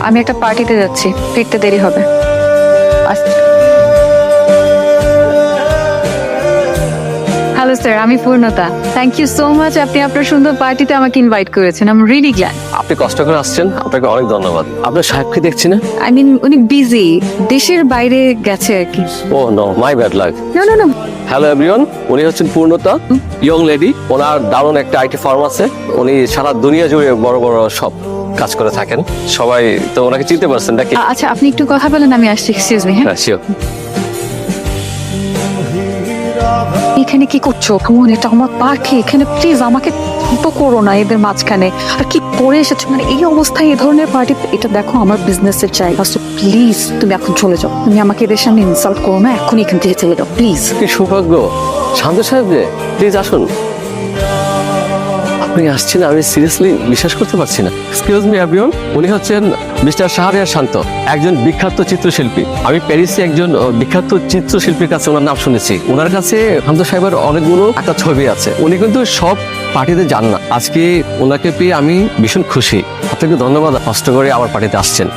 আমি একটা পার্টিতে যাচ্ছি, ফিরতে দেরি হবে। হ্যালো স্যার, আমি পূর্ণতা। থ্যাংক ইউ সো মাচ, আপনি আপনার সুন্দর পার্টিতে আমাকে ইনভাইট করেছেন। I am really glad. আপনি কষ্ট করে আসছেন, আপনাকে অনেক ধন্যবাদ। আপনার সাহেবকে দেখছি না? আই মিন উনি বিজি, দেশের বাইরে গেছে আর কি। Oh no, my bad luck. No no no. Hello everyone, উনি হচ্ছেন পূর্ণতা, ইয়ং লেডি। ওনার দারুণ একটা আইটি ফার্ম আছে। উনি সারা দুনিয়া জুড়ে বড় বড় সব কাজ করে থাকেন। সবাই তো ওনাকে চিনতে পারছেন নাকি? আচ্ছা, আপনি একটু কথা বলেন, আমি আসছি। Excuse me. হ্যাঁ, হ্যাঁ শিওর। এখানে কি করছো? কেমন, এটা আমার পার্টি, এখানে প্লিজ আমাকে তো করো না এদের মাঝখানে। আর কি পরে এসেছো, মানে এই অবস্থায় এই ধরনের পার্টি? এটা দেখো আমার বিজনেসের জায়গা, প্লিজ তুমি এখন চলে যাও। তুমি আমাকে এদের সামনে ইনসাল্ট করো না, এখন এখান থেকে চলে যাও প্লিজ। কি সৌভাগ্য, শান্ত সাহেব যে, প্লিজ আসুন। আপনি আসছেন, আমি সিরিয়াসলি বিশ্বাস করতে পারছি না। এক্সকিউজ মি এভরিওয়ান, উনি হচ্ছেন মিস্টার শাহরিয়ার শান্ত, একজন বিখ্যাত চিত্রশিল্পী। আমি প্যারিসে একজন বিখ্যাত চিত্রশিল্পীর কাছে ওনার নাম শুনেছি। ওনার কাছে শান্ত সাহেবের অনেকগুলো একটা ছবি আছে। উনি কিন্তু সব পার্টিতে যান না। আজকে ওনাকে পেয়ে আমি ভীষণ খুশি। আপনাকে ধন্যবাদ, কষ্ট করে আমার পার্টিতে আসছেন।